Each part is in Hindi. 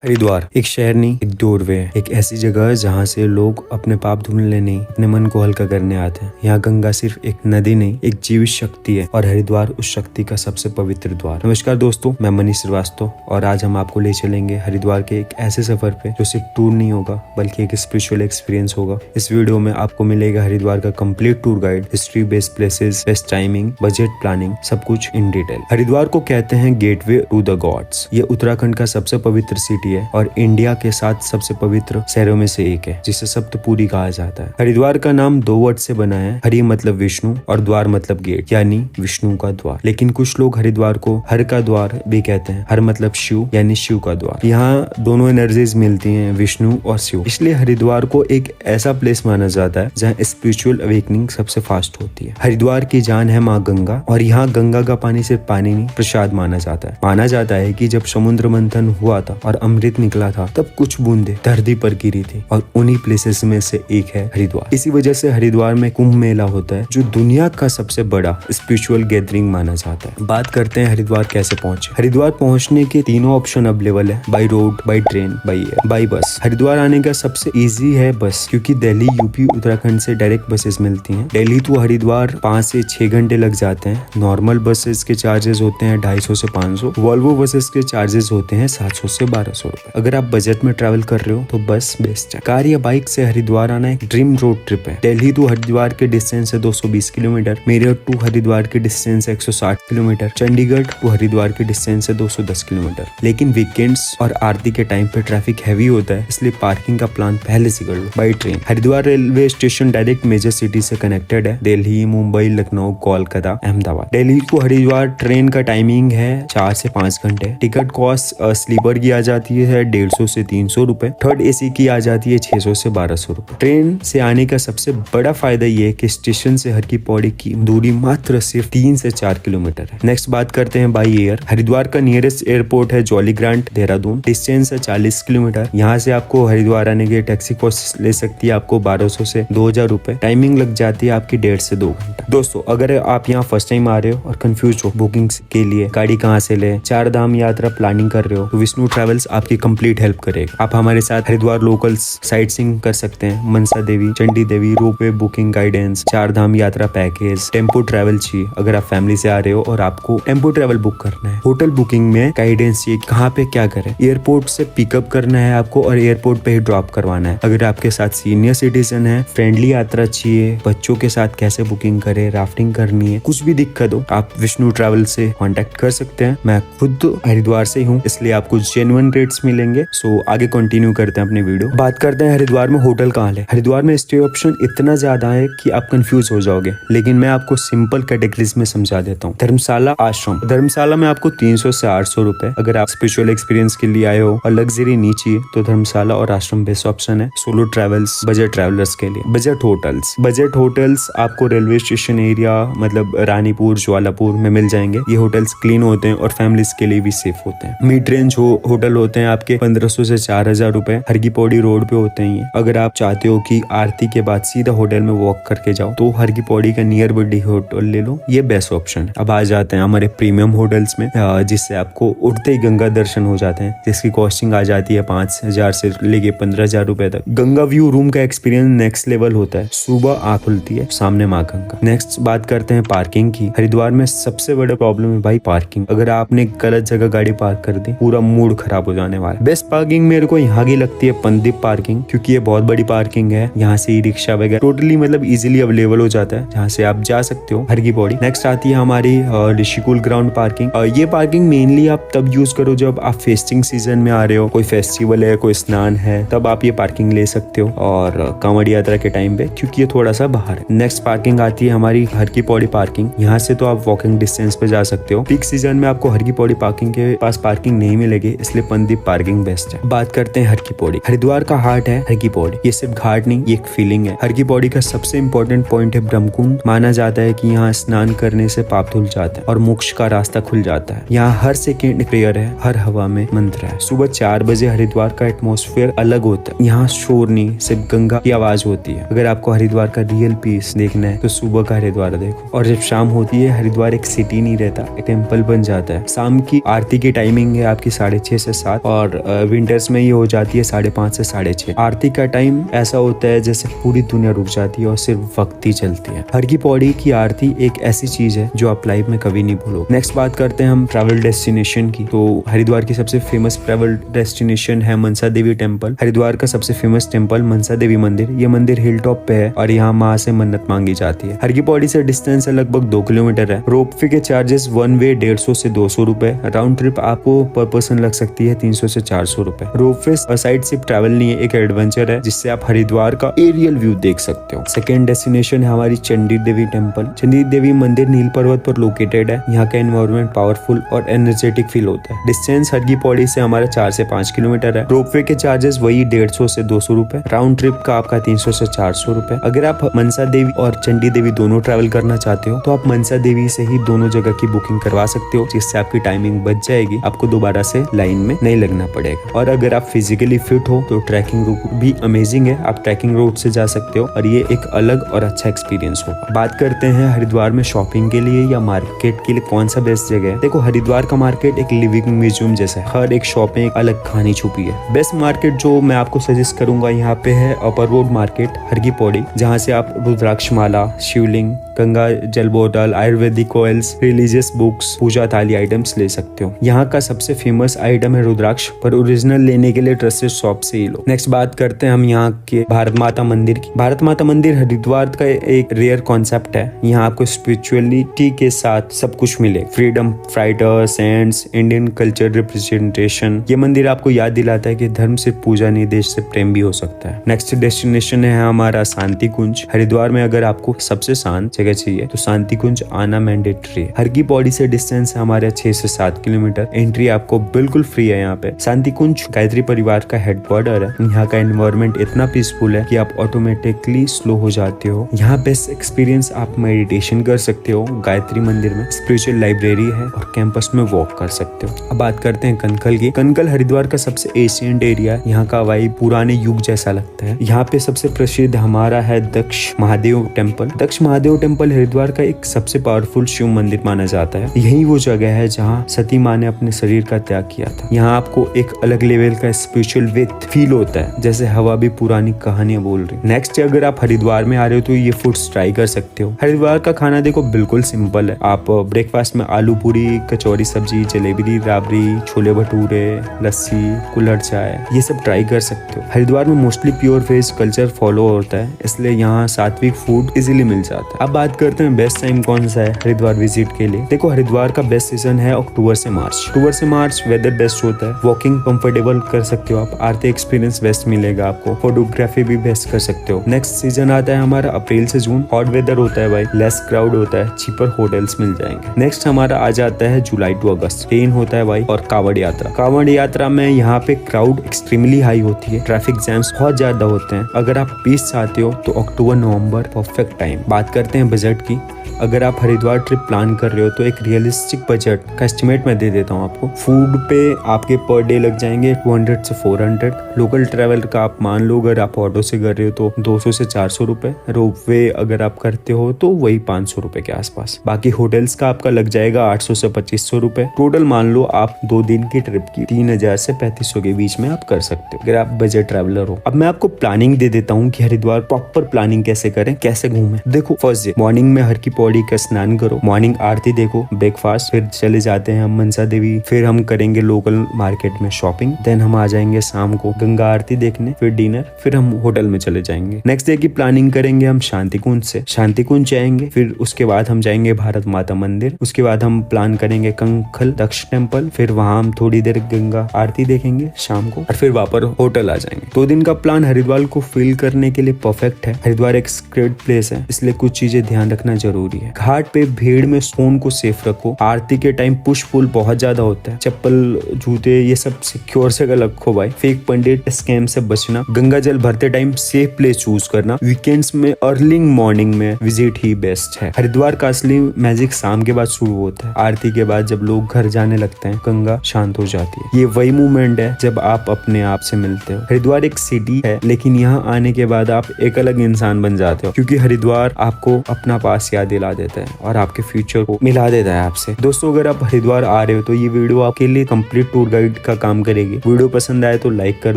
हरिद्वार एक शहर नहीं, एक डोरवे है। एक ऐसी जगह है जहाँ से लोग अपने पाप धुलने नहीं, अपने मन को हल्का करने आते हैं। यहाँ गंगा सिर्फ एक नदी नहीं, एक जीवित शक्ति है और हरिद्वार उस शक्ति का सबसे पवित्र द्वार। नमस्कार दोस्तों, मैं मनीष श्रीवास्तव और आज हम आपको ले चलेंगे हरिद्वार के एक ऐसे सफर पे जो सिर्फ टूर नहीं होगा बल्कि एक स्पिरिचुअल एक्सपीरियंस होगा। इस वीडियो में आपको मिलेगा हरिद्वार का complete tour guide, history, based places, best timing, budget planning, सब कुछ इन डिटेल। हरिद्वार को कहते हैं गेटवे टू द गॉड्स। ये उत्तराखंड का सबसे पवित्र सिटी है और इंडिया के 7 सबसे पवित्र शहरों में से एक है, जिसे सप्तपुरी कहा जाता है। हरिद्वार का नाम 2 वर्ड से बना है। हरि मतलब विष्णु और द्वार मतलब गेट, यानी विष्णु का द्वार। लेकिन कुछ लोग हरिद्वार को हर का द्वार भी कहते हैं। हर मतलब शिव, यानी शिव का द्वार। यहाँ दोनों एनर्जीज मिलती हैं, विष्णु और शिव। इसलिए हरिद्वार को एक ऐसा प्लेस माना जाता है जहाँ स्पिरिचुअल अवेकनिंग सबसे फास्ट होती है। हरिद्वार की जान है माँ गंगा और यहाँ गंगा का पानी सिर्फ पानी नहीं, प्रसाद माना जाता है। माना जाता है कि जब समुद्र मंथन हुआ था और अमृत निकला था, तब कुछ बूंदे धरती पर गिरी थी और उन्हीं प्लेसेस में से एक है हरिद्वार। इसी वजह से हरिद्वार में कुंभ मेला होता है, जो दुनिया का सबसे बड़ा स्पिरिचुअल गैदरिंग माना जाता है। बात करते हैं हरिद्वार कैसे पहुंचे। हरिद्वार पहुंचने के तीनों ऑप्शन अवेलेबल है, by road, by train, by bus. Haridwar आने का सबसे इजी है बस, क्योंकि दिल्ली, यूपी, उत्तराखंड से डायरेक्ट बसेस मिलती हैं। दिल्ली टू हरिद्वार 5 से 6 घंटे लग जाते हैं। नॉर्मल बसेस के चार्जेस होते हैं 250 से 500। वॉल्वो बसेस के चार्जेस होते हैं 700 से 1200 रुपए। अगर आप बजट में ट्रैवल कर रहे हो तो बस बेस्ट है। कार या बाइक से हरिद्वार आना एक ड्रीम रोड ट्रिप है। दिल्ली टू हरिद्वार के डिस्टेंस है 220 किलोमीटर। मेरठ टू हरिद्वार के डिस्टेंस है 160 किलोमीटर। चंडीगढ़ टू हरिद्वार के डिस्टेंस है 210 किलोमीटर। लेकिन वीकेंड्स और आरती के टाइम पे ट्रैफिक हैवी होता है, इसलिए पार्किंग का प्लान पहले से कर लो। By train Haridwar railway station direct major city से कनेक्टेड है। दिल्ली, मुंबई, लखनऊ, कोलकाता, अहमदाबाद। दिल्ली टू हरिद्वार ट्रेन का टाइमिंग है 4 से 5 घंटे। टिकट कॉस्ट स्लीपर की आ जाती है 150 से 300 रुपए। थर्ड एसी की आ जाती है 600 से 1200 रुपए। ट्रेन से आने का सबसे बड़ा फायदा ये है कि स्टेशन से हर की पौड़ी की दूरी मात्र सिर्फ 3 से 4 किलोमीटर है। नेक्स्ट बात करते हैं बाई एयर। हरिद्वार का नियरेस्ट एयरपोर्ट है जॉली ग्रांट, देहरादून। डिस्टेंस है 40 किलोमीटर। यहाँ से आपको हरिद्वार आने के टैक्सी कॉस्ट ले सकती है आपको 1200 से 2000 रुपए। टाइमिंग लग जाती है आपकी 1.5 से 2 घंटा। दोस्तों, अगर आप यहाँ फर्स्ट टाइम आ रहे हो और कंफ्यूज हो बुकिंग के लिए गाड़ी कहाँ से ले, 4 धाम यात्रा प्लानिंग कर रहे हो, तो विष्णु ट्रैवल्स आपकी कंप्लीट हेल्प करेगा। आप हमारे साथ हरिद्वार लोकल्स साइट सीइंग कर सकते हैं। Mansa Devi, Chandi Devi, ropeway booking guidance, 4 धाम यात्रा पैकेज, टेम्पो ट्रैवल चाहिए अगर आप फैमिली से आ रहे हो और आपको टेम्पो ट्रैवल बुक करना है। होटल बुकिंग में गाइडेंस चाहिए, कहाँ पे क्या करें। एयरपोर्ट से पिकअप करना है आपको और एयरपोर्ट पे ही ड्रॉप करवाना है। अगर आपके साथ सीनियर सिटीजन है, फ्रेंडली यात्रा चाहिए, बच्चों के साथ कैसे बुकिंग करें, राफ्टिंग करनी है, कुछ भी दिक्कत हो, आप विष्णु ट्रैवल से कॉन्टेक्ट कर सकते हैं। मैं खुद हरिद्वार से हूँ, इसलिए आपको जेन्युइन रेट्स मिलेंगे। सो आगे कंटिन्यू करते हैं अपनी वीडियो। बात करते हैं हरिद्वार में होटल कहाँ ले। हरिद्वार में स्टे ऑप्शन इतना ज्यादा है कि आप कंफ्यूज हो जाओगे, लेकिन मैं आपको सिंपल कैटेगरीज में समझा देता हूँ। धर्मशाला, आश्रम। धर्मशाला में आपको 300 से 800 रुपए। अगर आप स्पिरिचुअल एक्सपीरियंस के लिए आए हो और लग्जरी नहीं चाहिए तो धर्मशाला और आश्रम बेस्ट ऑप्शन है। सोलो ट्रैवल्स, बजट ट्रैवलर्स के लिए। बजट होटल्स आपको रेलवे स्टेशन एरिया मतलब रानीपुर, ज्वालापुर में मिल जाएंगे। ये होटल्स क्लीन होते हैं और फैमिलीज के लिए भी सेफ होते हैं। मिड रेंज होटल होते हैं आपके 1500 से 4000 रुपए। हर की पौड़ी रोड पे होते हैं ये। अगर आप चाहते हो कि आरती के बाद सीधा होटल में वॉक करके जाओ तो हर की पौड़ी का नियर बडी होटल ले लो, ये बेस्ट ऑप्शन है। अब आ जाते हैं हमारे प्रीमियम होटल्स में, जिससे आपको उठते ही गंगा दर्शन हो जाते हैं, जिसकी कॉस्टिंग आ जाती है 5000 से लेके 15000 रुपए तक। गंगा व्यू रूम का एक्सपीरियंस नेक्स्ट लेवल होता है। सुबह आँख खुलती है, सामने माँ गंगा। नेक्स्ट बात करते हैं पार्किंग की। हरिद्वार में सबसे बड़ा प्रॉब्लम है भाई पार्किंग। अगर आपने गलत जगह गाड़ी पार्क कर दी, पूरा मूड खराब हो जाने वाला है। बेस्ट पार्किंग मेरे को यहाँ की लगती है पंदीप पार्किंग, क्योंकि ये बहुत बड़ी पार्किंग है। यहाँ से ई रिक्शा वगैरह टोटली मतलब इजीली अवेलेबल हो जाता है, जहाँ से आप जा सकते हो हर की पौड़ी। नेक्स्ट आती है हमारी ऋषिकुल ग्राउंड पार्किंग। ये पार्किंग मेनली आप तब यूज करो जब आप फेस्टिंग सीजन में आ रहे हो, कोई फेस्टिवल है, कोई स्नान है, तब आप ये पार्किंग ले सकते हो, और कांवड़ यात्रा के टाइम पे, क्योंकि ये थोड़ा सा बाहर है। नेक्स्ट पार्किंग आती है हमारी हर की पौड़ी पार्किंग। यहाँ से तो आप वॉकिंग डिस्टेंस पे जा सकते हो। पीक सीजन में आपको हर की पौड़ी पार्किंग के पास पार्किंग नहीं मिलेगी, इसलिए पंदीप पार्किंग बेस्ट है। बात करते हैं हर की पौड़ी। हरिद्वार का हार्ट है हर की पौड़ी। ये सिर्फ घाट नहीं, ये एक फीलिंग है। हर की पौड़ी का सबसे इंपॉर्टेंट पॉइंट है ब्रह्मकुंड। माना जाता है कि यहाँ स्नान करने से पाप धुल जाता है और मोक्ष का रास्ता खुल जाता है। यहाँ हर सेकेंड प्रेयर है, हर हवा में मंत्र है। सुबह 4 बजे हरिद्वार का एटमॉस्फेयर अलग होता है। यहाँ शोर नहीं, सिर्फ गंगा की आवाज होती है। अगर आपको हरिद्वार का रियल पीस देखना है तो सुबह का हरिद्वार देखो। और जब शाम होती है, हरिद्वार एक सिटी नहीं रहता, एक टेम्पल बन जाता है। शाम की आरती की टाइमिंग है आपकी 6:30 से 7, और विंटर्स में ये हो जाती है 5:30 से 6:30। आरती का टाइम ऐसा होता है जैसे पूरी दुनिया रुक जाती है और सिर्फ वक्त ही चलती है। हर की पौड़ी की आरती एक ऐसी चीज है जो आप लाइफ में कभी नहीं भूलोगे। नेक्स्ट बात करते हैं हम ट्रैवल डेस्टिनेशन की। तो हरिद्वार की सबसे फेमस ट्रैवल डेस्टिनेशन है मनसा देवी टेम्पल। हरिद्वार का सबसे फेमस टेम्पल मनसा देवी मंदिर। ये मंदिर हिल टॉप पे है और यहाँ माँ से मन्नत मांगी जाती है। हर की पौड़ी से डिस्टेंस लगभग 2 किलोमीटर है। रोपवे के चार्जेस वन वे 150 से 200 रुपए। राउंड ट्रिप आपको पर पर्सन लग सकती है 300 से 400 रुपए। रोपवे साइड सिर्फ ट्रैवल नहीं है, एक एडवेंचर है जिससे आप हरिद्वार का एरियल व्यू देख सकते हो। सेकेंड डेस्टिनेशन है हमारी चंडी देवी टेम्पल। चंडी देवी मंदिर नील पर्वत पर लोकेटेड है। यहाँ का एनवायरनमेंट पावरफुल और एनर्जेटिक फील होता है। डिस्टेंस हर की पौड़ी से हमारा 4 से 5 किलोमीटर है। रोपवे के चार्जेस वही 150 से 200 रुपए। राउंड ट्रिप का आपका 300 से 400 रुपए। अगर आप मनसा देवी और चंडी देवी दोनों ट्रैवल करना चाहते हो तो आप मनसा देवी से ही दोनों जगह की बुकिंग करवा सकते हो, जिससे आपकी टाइमिंग बच जाएगी, आपको दोबारा से लाइन में नहीं लगना पड़ेगा। और अगर आप फिजिकली फिट हो तो ट्रैकिंग रूट भी अमेजिंग है, आप ट्रैकिंग रूट से जा सकते हो और ये एक अलग और अच्छा एक्सपीरियंस होगा। बात करते हैं हरिद्वार में शॉपिंग के लिए या मार्केट के लिए कौन सा बेस्ट जगह है। देखो हरिद्वार का मार्केट एक लिविंग म्यूजियम जैसा है, हर एक शॉप में एक अलग कहानी छुपी है। बेस्ट मार्केट जो मैं आपको सजेस्ट करूंगा यहाँ पे है अपर रोड मार्केट हर की पौड़ी, जहाँ से आप रुद्राक्ष माला, शिवलिंग, गंगा जल बोतल, आयुर्वेदिक ऑयल्स, रिलीजियस बुक्स, पूजा थाली आइटम्स ले सकते हो। यहाँ का सबसे फेमस आइटम है रुद्राक्ष, पर ओरिजिनल लेने के लिए ट्रस्टेड शॉप से ही लो। नेक्स्ट बात करते हैं हम यहाँ के भारत माता मंदिर की। भारत माता मंदिर हरिद्वार का एक रेयर कॉन्सेप्ट है। यहाँ आपको स्पिरिचुअलिटी के साथ सब कुछ मिले, freedom fighter, saints, Indian culture representation. ये मंदिर आपको याद दिलाता है कि धर्म सिर्फ पूजा नहीं, देश से प्रेम भी हो सकता है। नेक्स्ट डेस्टिनेशन है हमारा शांति कुंज। हरिद्वार में अगर आपको सबसे शांत जगह चाहिए तो शांति कुंज आना मैंडेटरी है। हर की पौड़ी से डिस्टेंस है हमारे 6 से 7 किलोमीटर। एंट्री आपको बिल्कुल फ्री है। यहाँ पे शांति कुंज गायत्री परिवार का हेडक्वार्टर है। यहाँ का एनवायरनमेंट इतना पीसफुल है कि आप ऑटोमेटिकली स्लो हो जाते हो। यहाँ बेस्ट एक्सपीरियंस आप मेडिटेशन कर सकते हो, गायत्री मंदिर में स्पिरिचुअल लाइब्रेरी है और कैंपस में वॉक कर सकते हो। अब बात करते हैं कनकल की। कनकल हरिद्वार का सबसे एशियंट एरिया। यहाँ का वाइब पुराने युग जैसा लगता है। यहाँ पे सबसे प्रसिद्ध हमारा है दक्ष महादेव टेम्पल। दक्ष महादेव टेम्पल हरिद्वार का एक सबसे पावरफुल शिव मंदिर माना जाता है। यही वो जगह है जहाँ सती माँ ने अपने शरीर का त्याग किया था। यहाँ आपको एक अलग लेवल का स्पिरिचुअल विथ फील होता है, जैसे हवा भी पुरानी कहानियां बोल रही। नेक्स्ट अगर आप हरिद्वार में आ रहे हो तो ये फूड्स ट्राई कर सकते हो। हरिद्वार का खाना देखो बिल्कुल सिंपल है। आप ब्रेकफास्ट में आलू पूरी, कचौरी सब्जी, जलेबी, राबड़ी, छोले भटूरे, लस्सी, कुल्हड़ चाय, ये सब ट्राई कर सकते हो। हरिद्वार में mostly pure veg culture follow होता है, इसलिए यहाँ सात्विक फूड इजीली मिल जाता है। अब बात करते हैं बेस्ट टाइम कौन सा है हरिद्वार विजिट के लिए। देखो हरिद्वार का बेस्ट सीजन है अक्टूबर से मार्च। अक्टूबर से मार्च वेदर बेस्ट होता है, वॉकिंग कंफर्टेबल कर सकते हो आप, आरती एक्सपीरियंस बेस्ट मिलेगा आपको, फोटोग्राफी भी बेस्ट कर सकते हो। नेक्स्ट सीजन आता है हमारा अप्रैल से जून। हॉट वेदर होता है भाई, लेस क्राउड होता है, चीपर होटल्स मिल जाएंगे। नेक्स्ट हमारा आ जाता है जुलाई टू अगस्त। रेन होता है भाई और कावड़ यात्रा। कावड़ यात्रा में यहाँ पे क्राउड एक्सट्रीमली हाई होती है, ट्रैफिक जैम्स बहुत ज्यादा होते हैं। अगर आप पीस चाहते हो तो अक्टूबर नवंबर परफेक्ट टाइम। बात करते हैं बजट की। अगर आप हरिद्वार ट्रिप प्लान कर रहे हो तो एक रियलिस्टिक बजट का एस्टिमेट मैं दे देता हूँ आपको। फूड पे आपके पर डे लग जाएंगे 200 से 400। लोकल ट्रैवल का आप मान लो अगर आप ऑटो से कर रहे हो तो 200 से 400 रुपए। रोपवे अगर आप करते हो तो वही 500 रुपए के आसपास। बाकी होटल्स का आपका लग जाएगा 800 से 2500 रुपए। टोटल मान लो आप 2 दिन की ट्रिप की 3000 से 3500 के बीच में आप कर सकते हो अगर आप बजट ट्रैवलर हो। अब मैं आपको प्लानिंग दे देता हूँ कि हरिद्वार प्रॉपर प्लानिंग कैसे करें, कैसे घूमें। देखो फर्स्ट डे मॉर्निंग में हर की पौड़ी का स्नान करो, मॉर्निंग आरती देखो, ब्रेकफास्ट, फिर चले जाते हैं हम मनसा देवी, फिर हम करेंगे लोकल मार्केट में शॉपिंग, देन हम आ जाएंगे शाम को गंगा आरती देखने, फिर डिनर, फिर हम होटल में चले जाएंगे। नेक्स्ट डे की प्लानिंग करेंगे हम शांति कुंज से, शांति कुंज जाएंगे, फिर उसके बाद हम जाएंगे भारत माता मंदिर, उसके बाद हम प्लान करेंगे कंखल दक्ष टेम्पल, फिर वहां हम थोड़ी देर गंगा आरती देखेंगे शाम को और फिर वापस होटल आ जाएंगे। 2 दिन का प्लान हरिद्वार को फील करने के लिए परफेक्ट है। हरिद्वार एक स्क्रेड प्लेस है, इसलिए कुछ चीजें ध्यान रखना जरूरी है। घाट पे भीड़ में फोन को सेफ रखो। आरती के टाइम पुश पुल बहुत ज्यादा होता है, चप्पल जूते ये सब सिक्योर से रखो भाई। फेक पंडित स्कैम से बचना। गंगा जल भरते टाइम सेफ प्लेस चूज करना। वीकेंड्स में अर्ली मॉर्निंग में विजिट ही बेस्ट है। हरिद्वार का असली मैजिक शाम के बाद शुरू होता है। आरती के बाद जब लोग घर जाने लगते हैं गंगा शांत हो जाती है। ये वही मोमेंट है जब आप अपने आप से मिलते हो। हरिद्वार एक सिटी है लेकिन यहाँ आने के बाद आप एक अलग इंसान बन जाते हो, क्योंकि हरिद्वार आपको अपना पास याद दिला देता है और आपके फ्यूचर को मिला देता है आपसे। दोस्तों अगर आप हरिद्वार आ रहे हो तो ये वीडियो आपके लिए कंप्लीट टूर गाइड का काम करेगी। वीडियो पसंद आए तो लाइक कर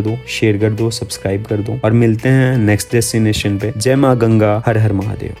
दो, शेयर कर दो, सब्सक्राइब कर दो और मिलते हैं नेक्स्ट डेस्टिनेशन पे। जय माँ गंगा, हर हर महादेव।